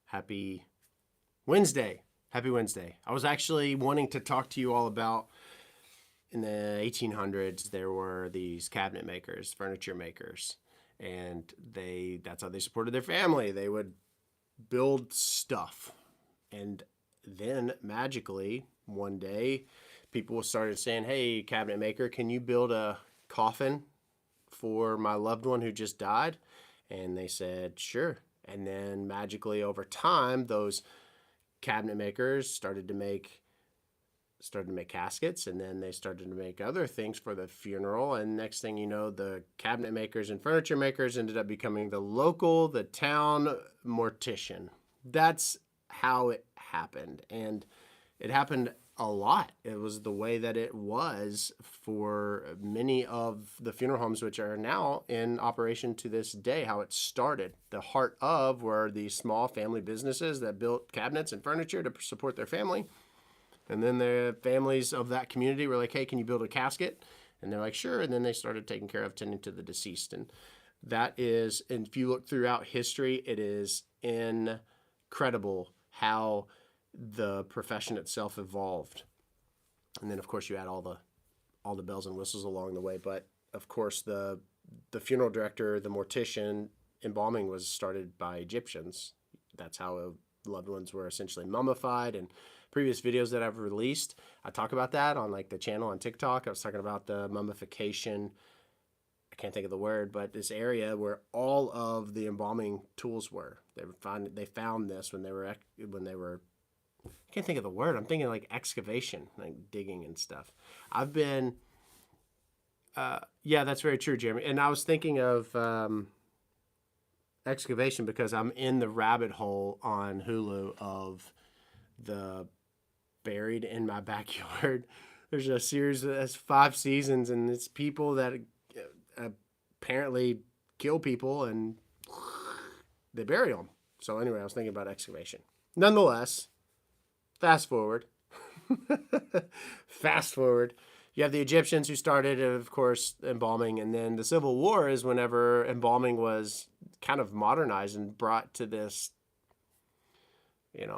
Happy Wednesday. Happy Wednesday. I was actually wanting to talk to you all about in the 1800s, there were these cabinet makers, furniture makers, and that's how they supported their family. They would build stuff. And then magically, one day, people started saying, "Hey, cabinet maker, can you build a coffin for my loved one who just died?" And they said, "Sure." And then magically over time, those cabinet makers started to make caskets, and then they started to make other things for the funeral. And next thing you know, the cabinet makers and furniture makers ended up becoming the town mortician. That's how it happened. And it happened a lot. It was the way that it was for many of the funeral homes, which are now in operation to this day. How it started, the heart of were these small family businesses that built cabinets and furniture to support their family. And then the families of that community were like, "Hey, can you build a casket?" And they're like, "Sure." And then they started taking care of tending to the deceased. And that is, and if you look throughout history, it is incredible how the profession itself evolved. And then of course you add all the bells and whistles along the way. But of course the funeral director, the mortician, embalming was started by Egyptians. That's how loved ones were essentially mummified. And previous videos that I've released, I talk about that on like the channel on TikTok. I was talking about the mummification. I can't think of the word, but this area where all of the embalming tools were. They found this when they were I can't think of the word. I'm thinking like excavation, like digging and stuff. I've been yeah, that's very true, Jeremy. And I was thinking of excavation because I'm in the rabbit hole on Hulu of the Buried in My Backyard. There's a series that has 5 seasons, and it's people that apparently kill people and they bury them. So anyway, I was thinking about excavation. Nonetheless, fast forward. Fast forward. You have the Egyptians who started, of course, embalming, and then the Civil War is whenever embalming was kind of modernized and brought to this,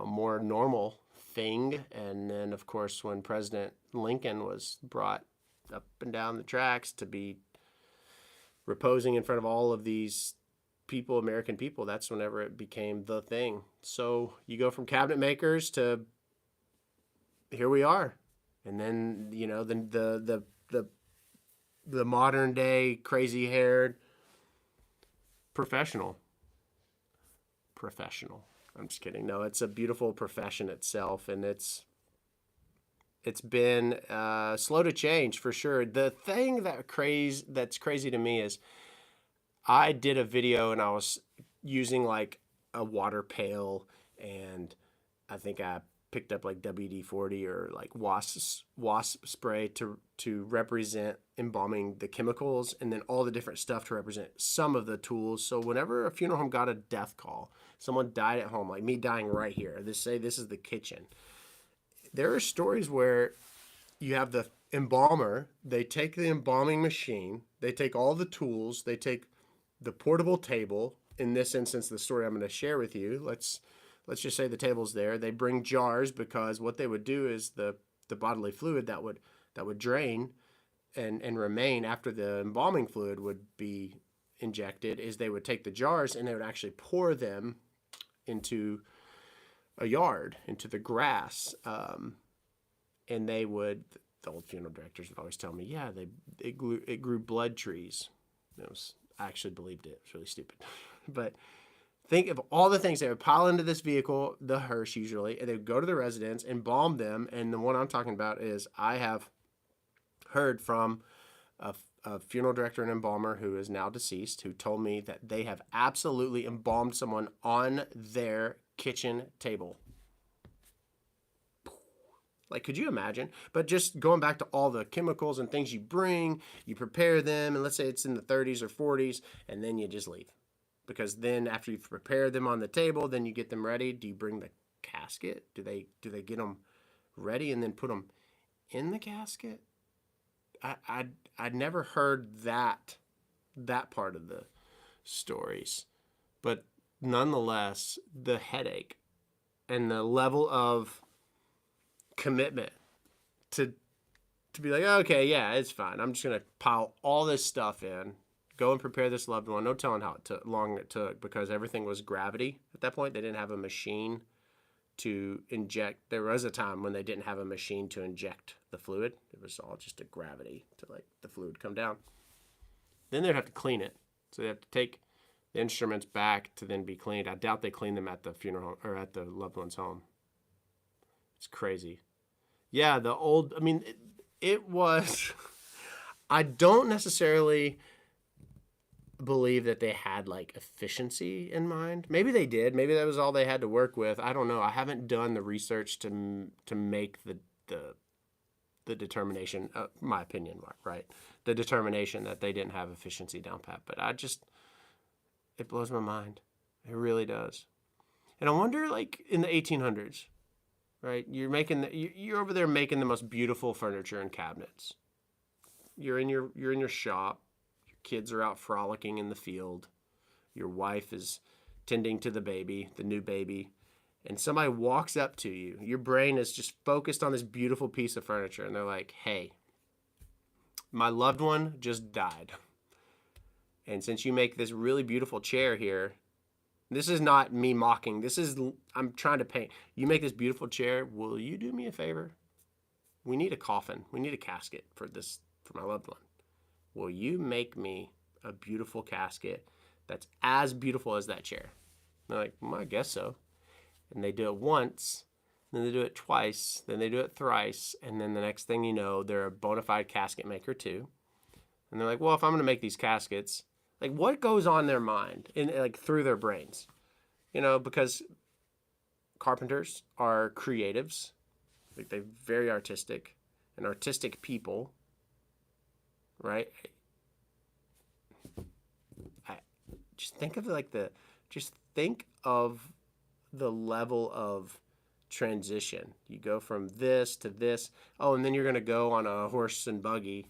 more normal thing. And then, of course, when President Lincoln was brought up and down the tracks to be reposing in front of all of these people, American people, that's whenever it became the thing. So you go from cabinet makers to here we are. And then, the modern day crazy haired professional. I'm just kidding. No, it's a beautiful profession itself, and it's been slow to change for sure. The thing that's crazy to me is I did a video and I was using like a water pail, and I think I picked up like WD-40 or like wasp spray to represent embalming the chemicals, and then all the different stuff to represent some of the tools. So whenever a funeral home got a death call, someone died at home, like me dying right here, they say this is the kitchen. There are stories where you have the embalmer, they take the embalming machine, they take all the tools, they take the portable table. In this instance, the story I'm going to share with you, let's just say the table's there. They bring jars because what they would do is the bodily fluid that would drain and remain after the embalming fluid would be injected is they would take the jars and they would actually pour them into a yard, into the grass. And the old funeral directors would always tell me, yeah, it grew blood trees. I actually believed it. It's really stupid. But think of all the things they would pile into this vehicle, the hearse usually, and they would go to the residence, embalm them. And the one I'm talking about is I have heard from a funeral director and embalmer who is now deceased, who told me that they have absolutely embalmed someone on their kitchen table. Like, could you imagine? But just going back to all the chemicals and things you bring, you prepare them, and let's say it's in the 30s or 40s, and then you just leave. Because then after you've prepared them on the table, then you get them ready. Do you bring the casket? Do they get them ready and then put them in the casket? I'd never heard that part of the stories. But nonetheless, the headache and the level of commitment to be like, okay, yeah, it's fine. I'm just gonna pile all this stuff in, go and prepare this loved one. No telling how long it took, because everything was gravity at that point. They didn't have a machine to inject. There was a time when they didn't have a machine to inject the fluid. It was all just a gravity to like the fluid come down. Then they'd have to clean it. So they have to take the instruments back to then be cleaned. I doubt they clean them at the funeral home or at the loved one's home. It's crazy. Yeah, it was, I don't necessarily believe that they had like efficiency in mind. Maybe they did. Maybe that was all they had to work with. I don't know. I haven't done the research to make the determination, my opinion, right? The determination that they didn't have efficiency down pat. But it blows my mind. It really does. And I wonder, like in the 1800s, right? You're over there making the most beautiful furniture and cabinets. You're in your shop. Your kids are out frolicking in the field. Your wife is tending to the baby, the new baby, and somebody walks up to you. Your brain is just focused on this beautiful piece of furniture, and they're like, "Hey, my loved one just died. And since you make this really beautiful chair here," this is not me mocking. I'm trying to paint. "You make this beautiful chair. Will you do me a favor? We need a coffin. We need a casket for my loved one. Will you make me a beautiful casket that's as beautiful as that chair?" And they're like, "Well, I guess so." And they do it once, then they do it twice, then they do it thrice, and then the next thing you know, they're a bona fide casket maker too. And they're like, "Well, if I'm going to make these caskets," like what goes on in their mind and like through their brains? Because carpenters are creatives, like they're very artistic and artistic people, right? Just think of the level of transition. You go from this to this. Oh, and then you're going to go on a horse and buggy,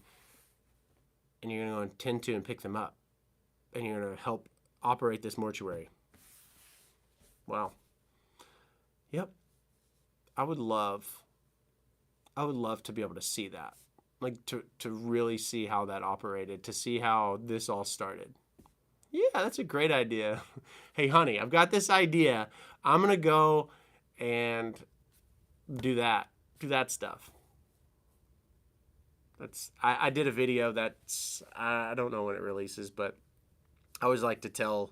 and you're going to go and tend to and pick them up, and you're going to help operate this mortuary. Wow. Yep. I would love to be able to see that, like to really see how that operated, to see how this all started. Yeah, that's a great idea. Hey, honey, I've got this idea. I'm going to go and do that stuff. I did a video I don't know when it releases, but I always like to tell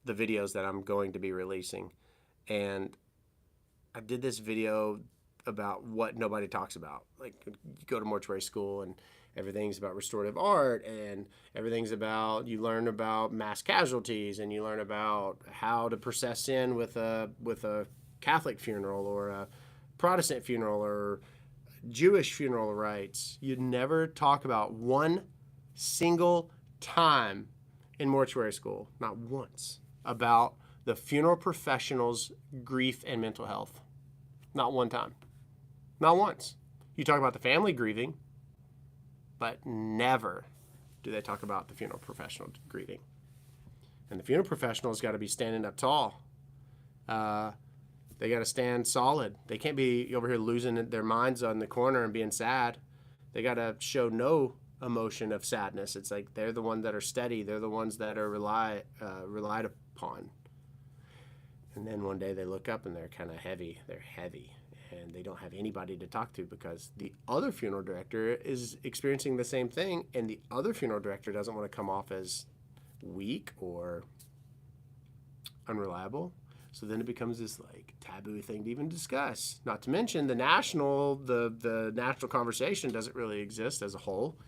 the videos that I'm going to be releasing. And I did this video about what nobody talks about. Like, you go to mortuary school and everything's about restorative art, and everything's about, you learn about mass casualties, and you learn about how to process in with a Catholic funeral or a Protestant funeral or Jewish funeral rites. You never talk about one single time in mortuary school, not once, about the funeral professional's grief and mental health. Not one time. Not once. You talk about the family grieving, but never do they talk about the funeral professional grieving. And the funeral professional's got to be standing up tall. They got to stand solid. They can't be over here losing their minds on the corner and being sad. They got to show no emotion of sadness. It's like they're the ones that are steady. They're the ones that are relied upon. And then one day they look up and they're kind of heavy. They're heavy. And they don't have anybody to talk to because the other funeral director is experiencing the same thing, and the other funeral director doesn't want to come off as weak or unreliable. So then it becomes this like taboo thing to even discuss. Not to mention the national conversation doesn't really exist as a whole.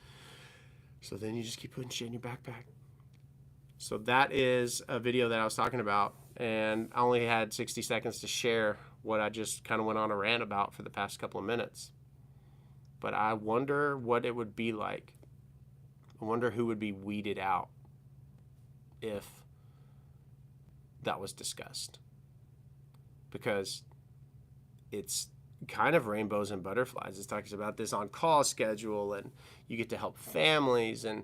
So then you just keep putting shit in your backpack. So that is a video that I was talking about, and I only had 60 seconds to share what I just kind of went on a rant about for the past couple of minutes. But I wonder what it would be like. I wonder who would be weeded out if that was discussed. Because it's kind of rainbows and butterflies. It talks about this on-call schedule, and you get to help families, and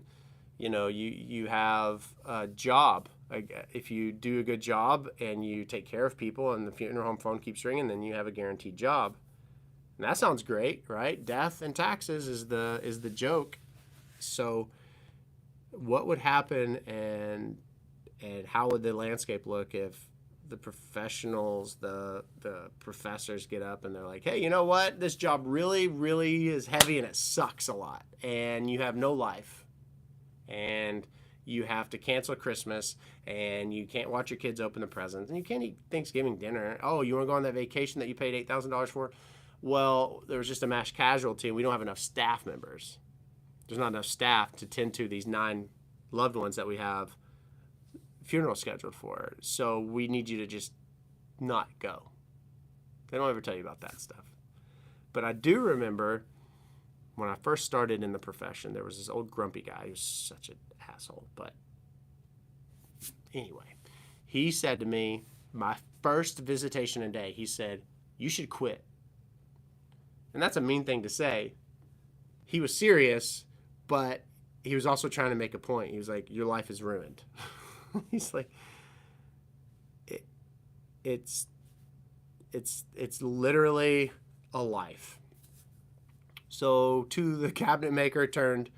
you have a job Like, if you do a good job and you take care of people and the funeral home phone keeps ringing, then you have a guaranteed job. And that sounds great, right? Death and taxes is the joke. So what would happen, and how would the landscape look if the professionals, the professors get up and they're like, hey, you know what? This job really, really is heavy and it sucks a lot. And you have no life. And you have to cancel Christmas, and you can't watch your kids open the presents, and you can't eat Thanksgiving dinner. Oh, you want to go on that vacation that you paid $8,000 for? Well, there was just a mass casualty, and we don't have enough staff members. There's not enough staff to tend to these 9 loved ones that we have funeral scheduled for. So we need you to just not go. They don't ever tell you about that stuff. But I do remember when I first started in the profession, there was this old grumpy guy who was such an asshole. But anyway, he said to me, my first visitation a day, he said, you should quit. And that's a mean thing to say. He was serious, but he was also trying to make a point. He was like, your life is ruined. He's like, it's literally a life. So to the cabinet maker turned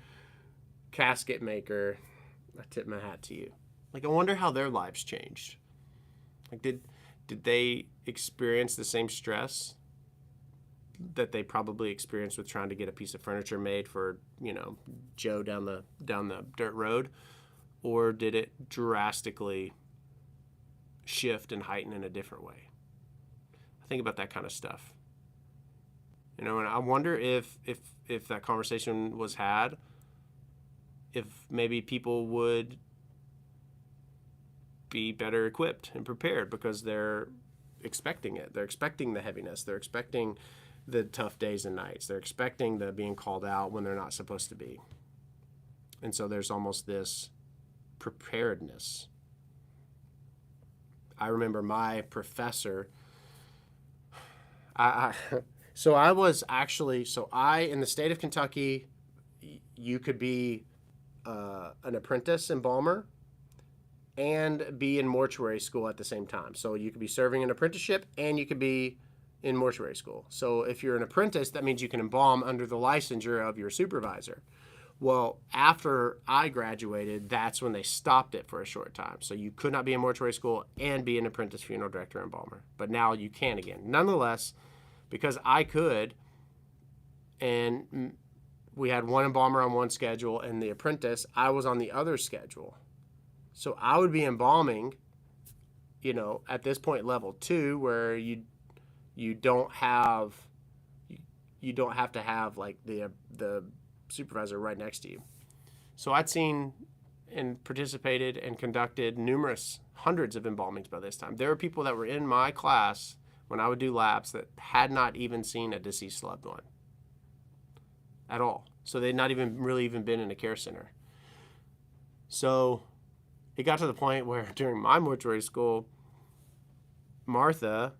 casket maker, I tip my hat to you. Like, I wonder how their lives changed. Like, did they experience the same stress that they probably experienced with trying to get a piece of furniture made for, Joe down the dirt road? Or did it drastically shift and heighten in a different way? I think about that kind of stuff. And I wonder if that conversation was had, if maybe people would be better equipped and prepared because they're expecting it. They're expecting the heaviness. They're expecting the tough days and nights. They're expecting the being called out when they're not supposed to be. And so there's almost this preparedness. I remember my professor, in the state of Kentucky, you could be an apprentice embalmer and be in mortuary school at the same time. So you could be serving an apprenticeship and you could be in mortuary school. So if you're an apprentice, that means you can embalm under the licensure of your supervisor. Well, after I graduated, that's when they stopped it for a short time. So you could not be in mortuary school and be an apprentice funeral director embalmer. But now you can again. Nonetheless, because I could, and we had one embalmer on one schedule and the apprentice, I was on the other schedule. So I would be embalming, at this point level 2, where you don't have to have like the supervisor right next to you. So I'd seen and participated and conducted hundreds of embalmings by this time. There were people that were in my class when I would do labs that had not even seen a deceased loved one at all. So they'd not even been in a care center. So it got to the point where during my mortuary school, Martha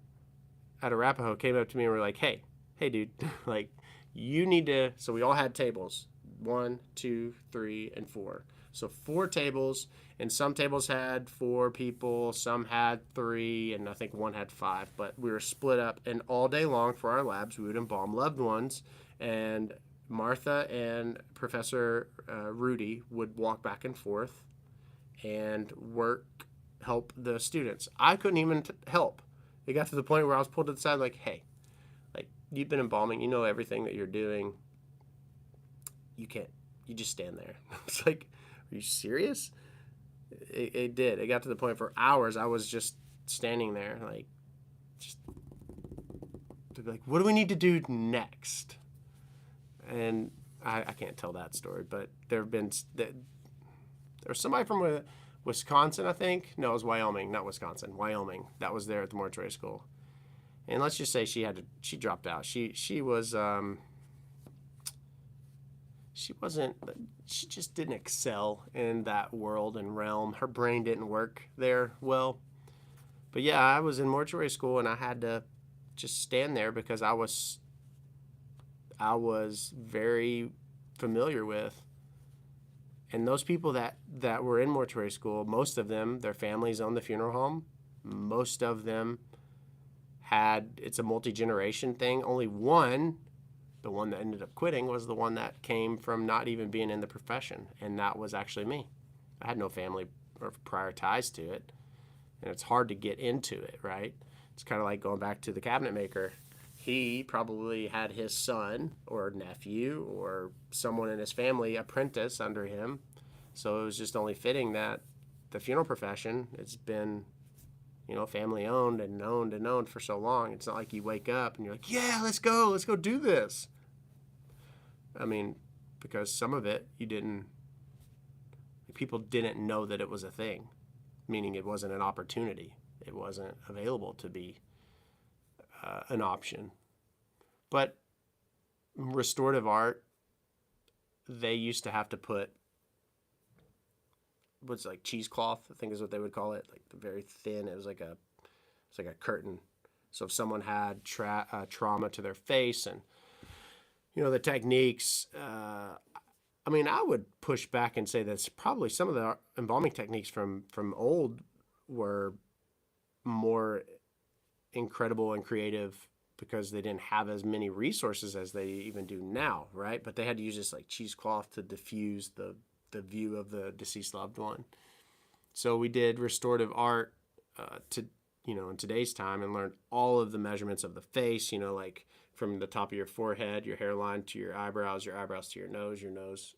at Arapahoe came up to me and were like, hey dude, like, you need to, so we all had tables, 1, 2, 3, and 4. So 4 tables, and some tables had 4 people, some had 3, and I think one had 5. But we were split up, and all day long for our labs, we would embalm loved ones, and Martha and Professor Rudy would walk back and forth and help the students. I couldn't even help. It got to the point where I was pulled to the side like, hey, you've been embalming, you know everything that you're doing. You just stand there. It's like, are you serious? It did. It got to the point for hours I was just standing there, like, to be like, what do we need to do next? And I can't tell that story, but there was somebody from Wisconsin, I think. No, it was Wyoming, not Wisconsin. Wyoming. That was there at the mortuary school. And let's just say she dropped out. She just didn't excel in that world and realm. Her brain didn't work there well. But yeah, I was in mortuary school and I had to just stand there because I was very familiar with And those people that were in mortuary school, most of them, their families owned the funeral home. Most of them it's a multi-generation thing. Only one, the one that ended up quitting, was the one that came from not even being in the profession. And that was actually me. I had no family or prior ties to it. And it's hard to get into it, right? It's kind of like going back to the cabinet maker. He probably had his son or nephew or someone in his family apprentice under him. So it was just only fitting that the funeral profession, it's been, family owned and owned for so long. It's not like you wake up and you're like, yeah, let's go do this. I mean, because some of it people didn't know that it was a thing, meaning it wasn't an opportunity. It wasn't available to be an option. But restorative art, they used to have to put what's like cheesecloth, I think is what they would call it, like very thin. It was like a curtain. So if someone had trauma to their face, and the techniques, I would push back and say that's probably some of the embalming techniques from old were more incredible and creative because they didn't have as many resources as they even do now, right? But they had to use this like cheesecloth to diffuse the view of the deceased loved one. So we did restorative art in today's time, and learned all of the measurements of the face, like from the top of your forehead, your hairline, to your eyebrows to your nose,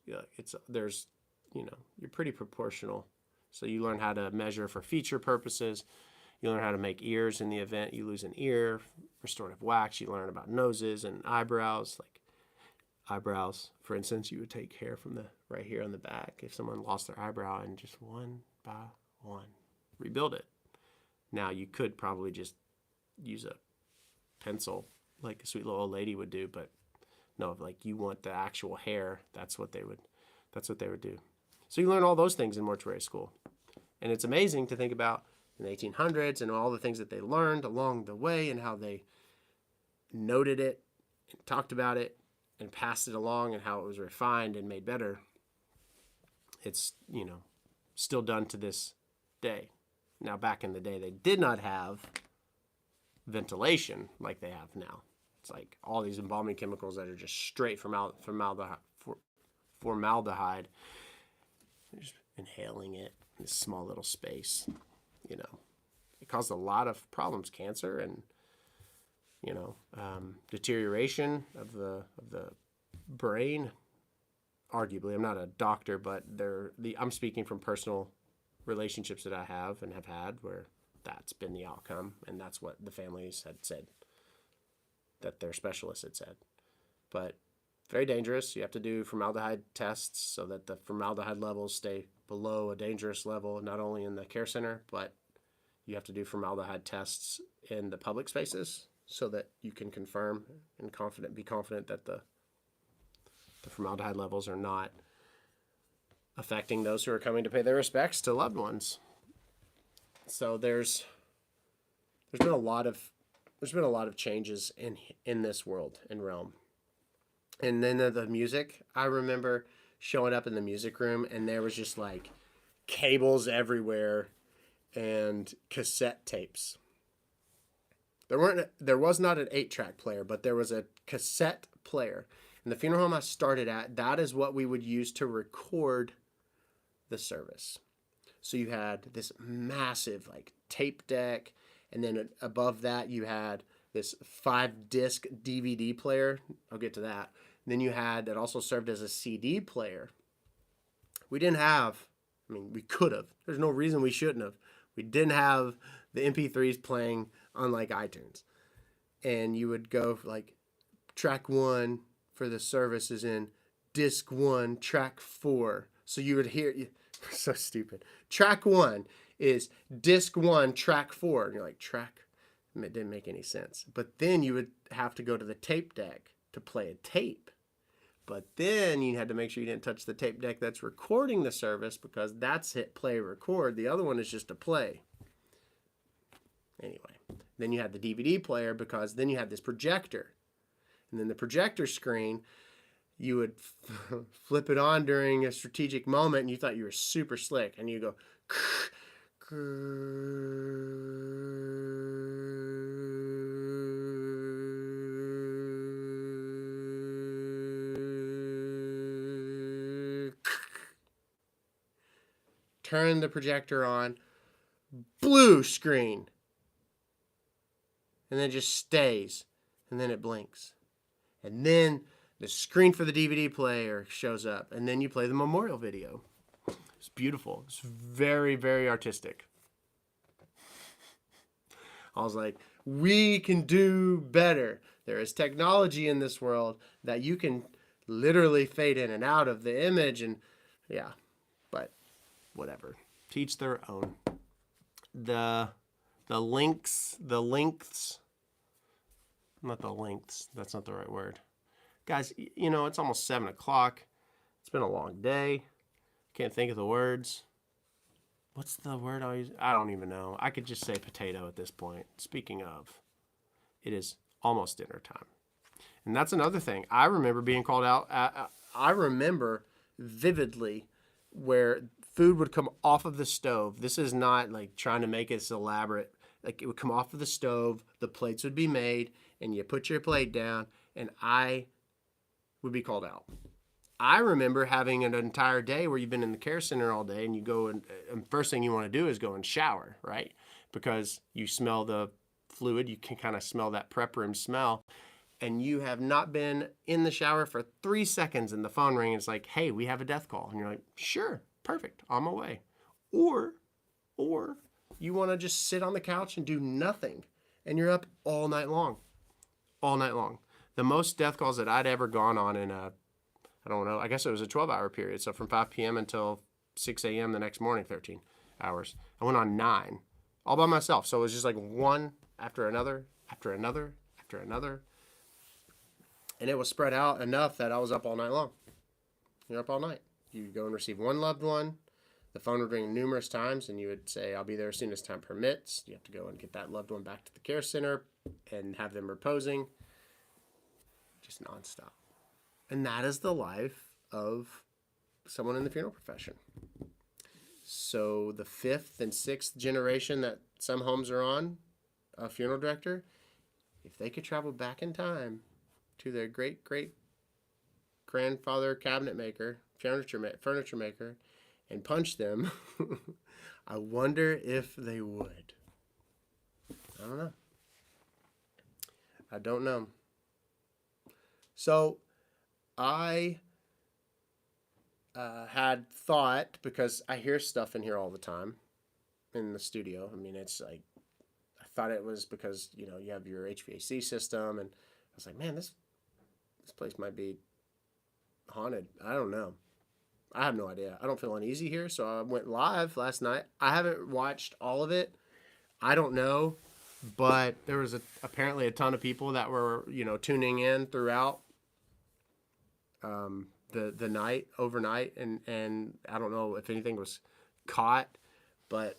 you're pretty proportional. So you learn how to measure for feature purposes. You learn how to make ears in the event you lose an ear. Restorative wax, you learn about noses and eyebrows. Like eyebrows, for instance, you would take hair from the right here on the back if someone lost their eyebrow, and just one by one rebuild it. Now you could probably just use a pencil like a sweet little old lady would do, but no, like you want the actual hair, that's what they would do. So you learn all those things in mortuary school. And it's amazing to think about in the 1800s and all the things that they learned along the way, and how they noted it and talked about it and passed it along, and how it was refined and made better. It's, still done to this day. Now, back in the day, they did not have ventilation like they have now. It's like all these embalming chemicals that are just straight formaldehyde. They're just inhaling it in this small little space. It caused a lot of problems, cancer and deterioration of the brain. Arguably, I'm not a doctor, but I'm speaking from personal relationships that I have and have had where that's been the outcome, and that's what the families had said, that their specialists had said. But very dangerous. You have to do formaldehyde tests so that the formaldehyde levels stay below a dangerous level, not only in the care center, but you have to do formaldehyde tests in the public spaces so that you can confirm and be confident that the formaldehyde levels are not affecting those who are coming to pay their respects to loved ones. So there's been a lot of changes in this world and realm. And then the music, I remember showing up in the music room and there was just like cables everywhere and cassette tapes. There was not an 8-track player, but there was a cassette player. In the funeral home I started at, that is what we would use to record the service. So you had this massive like tape deck, and then above that you had this 5-disc DVD player. I'll get to that. And then you had that also served as a CD player. We could have. There's no reason we shouldn't have. We didn't have the MP3s playing on like iTunes. And you would go like track 1 for the service is in disc 1, track 4. So you would hear, so stupid. Track 1 is disc 1, track 4. And you're like, track? It didn't make any sense. But then you would have to go to the tape deck to play a tape. But then you had to make sure you didn't touch the tape deck that's recording the service, because that's hit play record. The other one is just a play. Anyway, then you had the DVD player, because then you had this projector. And then the projector screen, you would flip it on during a strategic moment and you thought you were super slick, and you go turn the projector on, blue screen, and then it just stays, and then it blinks, and then the screen for the DVD player shows up, and then you play the memorial video. It's beautiful. It's very, very artistic. I was like, we can do better. There is technology in this world that you can literally fade in and out of the image, and yeah, but whatever. Teach their own. The lengths, not the lengths, that's not the right word. Guys, you know, it's almost 7 o'clock. It's been a long day. Can't think of the words. What's the word I use? I don't even know. I could just say potato at this point. Speaking of, it is almost dinner time. And that's another thing. I remember being called out. I remember vividly where food would come off of the stove. This is not like trying to make it elaborate. Like, it would come off of the stove, the plates would be made, and you put your plate down, and I would be called out. I remember having an entire day where you've been in the care center all day, and you go and first thing you want to do is go and shower, right? Because you smell the fluid, you can kind of smell that prep room smell, and you have not been in the shower for 3 seconds, and the phone rings. It's like, hey, we have a death call. And you're like, sure, perfect, on my way. Or you want to just sit on the couch and do nothing, and you're up all night long. All night long. The most death calls that I'd ever gone on in a, I don't know, I guess it was a 12-hour period. So from 5 p.m. until 6 a.m. the next morning, 13 hours. I went on 9, all by myself. So it was just like one after another, after another, after another. And it was spread out enough that I was up all night long. You're up all night. You go and receive one loved one. The phone would ring numerous times, and you would say, I'll be there as soon as time permits. You have to go and get that loved one back to the care center and have them reposing. Just nonstop. And that is the life of someone in the funeral profession. So the 5th and 6th generation that some homes are on, a funeral director, if they could travel back in time to their great-great-grandfather cabinet maker, furniture maker, and punch them, I wonder if they would. I don't know. I don't know. So I had thought, because I hear stuff in here all the time in the studio. I mean, it's like, I thought it was because, you know, you have your HVAC system, and I was like, man, this place might be haunted. I don't know. I have no idea. I don't feel uneasy here, so I went live last night. I haven't watched all of it. I don't know, but there was apparently a ton of people that were, you know, tuning in throughout the night, overnight, and I don't know if anything was caught, but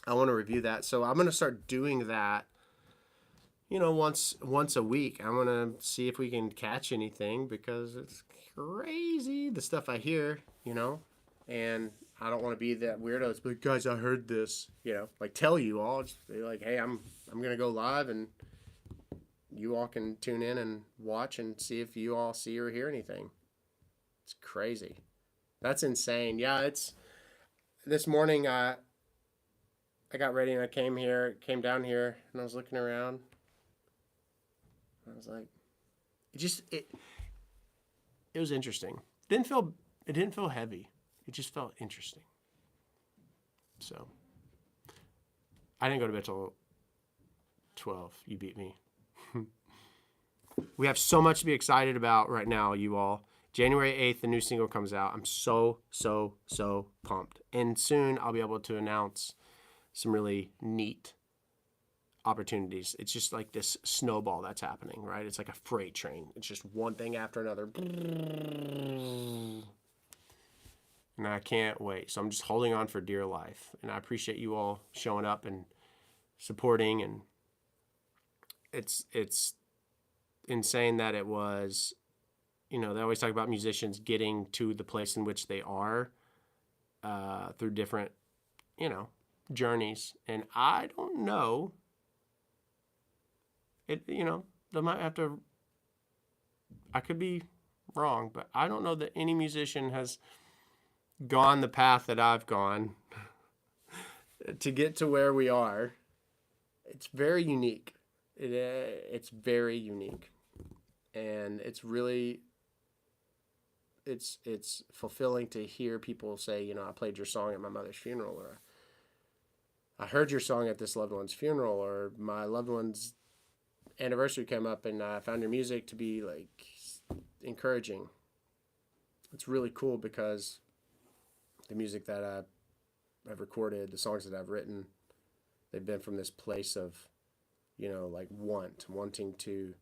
I want to review that. So I'm going to start doing that, you know, once a week. I'm going to see if we can catch anything, because it's crazy the stuff I hear, you know, and I don't want to be that weirdo. It's like, guys, I heard this, you know, like tell you all. Just be like, hey, I'm going to go live, and you all can tune in and watch and see if you all see or hear anything. It's crazy. That's insane. Yeah, it's this morning I got ready and I came down here, and I was looking around. I was like, it was interesting. It didn't feel heavy. It just felt interesting. So I didn't go to bed till 12. You beat me. We have so much to be excited about right now, you all. January 8th, the new single comes out. I'm so pumped. And soon I'll be able to announce some really neat opportunities. It's just like this snowball that's happening, right? It's like a freight train. It's just one thing after another. And I can't wait. So I'm just holding on for dear life. And I appreciate you all showing up and supporting. And it's insane that it was they always talk about musicians getting to the place in which they are through different, journeys. And I don't know. They might have to, I could be wrong, but I don't know that any musician has gone the path that I've gone to get to where we are. It's very unique. It's very unique. And it's really, it's fulfilling to hear people say, I played your song at my mother's funeral, or I heard your song at this loved one's funeral, or my loved one's anniversary came up and I found your music to be like encouraging. It's really cool because the music that I've recorded, the songs that I've written, they've been from this place of, like wanting to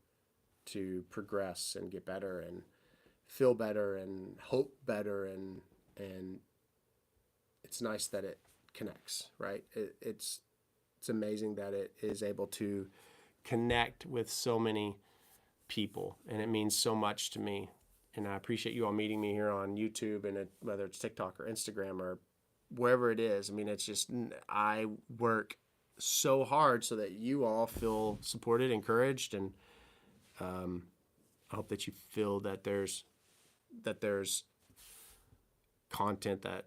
progress and get better and feel better and hope better, and it's nice that it connects, right? It's amazing that it is able to connect with so many people, and it means so much to me. And I appreciate you all meeting me here on YouTube, and whether it's TikTok or Instagram or wherever it is. I mean, it's just, I work so hard so that you all feel supported, encouraged, and I hope that you feel that there's content that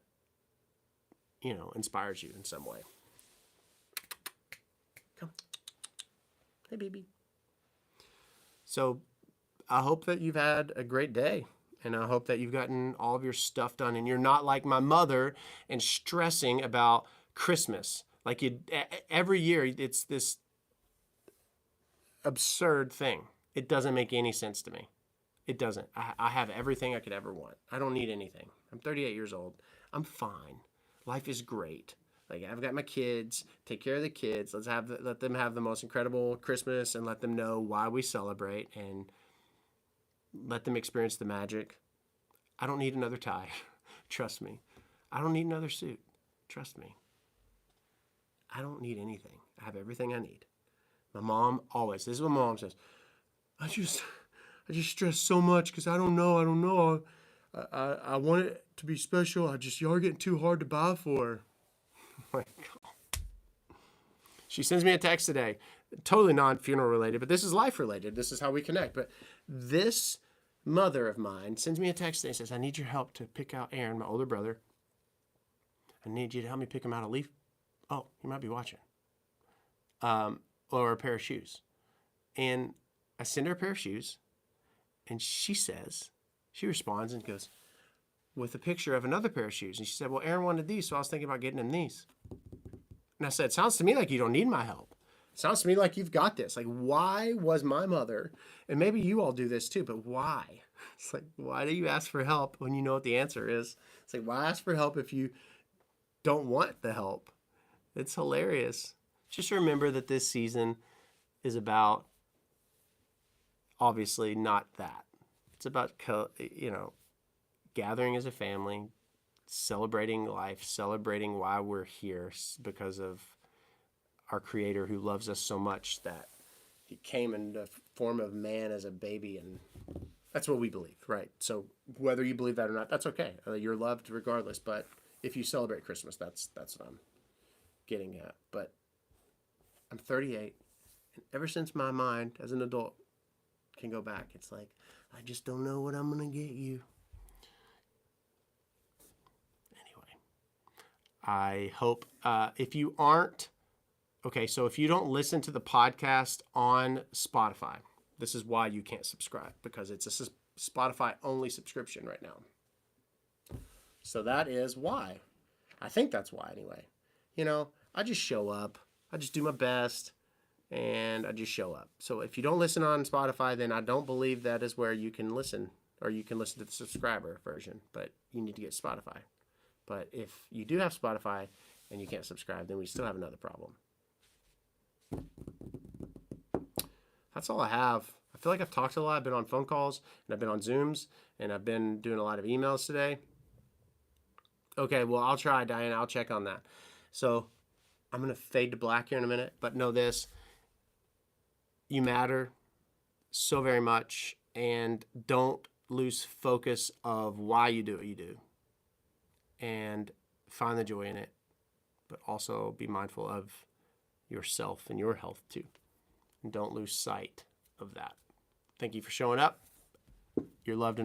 inspires you in some way. Come, hey baby. So I hope that you've had a great day, and I hope that you've gotten all of your stuff done, and you're not like my mother and stressing about Christmas. Like every year, it's this absurd thing. It doesn't make any sense to me. It doesn't. I have everything I could ever want. I don't need anything. I'm 38 years old. I'm fine. Life is great. Like, I've got my kids. Take care of the kids. Let them have the most incredible Christmas, and let them know why we celebrate, and let them experience the magic. I don't need another tie. Trust me. I don't need another suit. Trust me. I don't need anything. I have everything I need. My mom always, this is what my mom says, I just stress so much because I don't know. I want it to be special. Y'all are getting too hard to buy for. Oh my God. She sends me a text today, totally non-funeral related, but this is life related. This is how we connect. But this mother of mine sends me a text today and says, I need your help to pick out Aaron, my older brother. I need you to help me pick him out a leaf. Oh, you might be watching. Or a pair of shoes. And I send her a pair of shoes, and she responds and goes, with a picture of another pair of shoes. And she said, well, Aaron wanted these, so I was thinking about getting him these. And I said, sounds to me like you don't need my help. Sounds to me like you've got this. Like, why was my mother, and maybe you all do this too, but why? It's like, why do you ask for help when you know what the answer is? It's like, why ask for help if you don't want the help? It's hilarious. Just remember that this season is about, obviously not that. It's about, gathering as a family, celebrating life, celebrating why we're here, because of our Creator who loves us so much that He came in the form of man as a baby, and that's what we believe, right? So whether you believe that or not, that's okay. You're loved regardless. But if you celebrate Christmas, that's what I'm getting at. But I'm 38, and ever since my mind as an adult can go back, it's like, I just don't know what I'm going to get you. Anyway, I hope if you aren't, so if you don't listen to the podcast on Spotify, this is why you can't subscribe, because it's a Spotify only subscription right now. So that is why. I think that's why anyway. I just show up. I just do my best, and I just show up. So if you don't listen on Spotify, then I don't believe that is where you can listen, or you can listen to the subscriber version, but you need to get Spotify. But if you do have Spotify and you can't subscribe, then we still have another problem. That's all I have. I feel like I've talked a lot. I've been on phone calls, and I've been on Zooms, and I've been doing a lot of emails today. Okay, well, I'll try, Diane. I'll check on that. So I'm going to fade to black here in a minute, but know this. You matter so very much, and don't lose focus of why you do what you do, and find the joy in it, but also be mindful of yourself and your health too. And don't lose sight of that. Thank you for showing up. You're loved and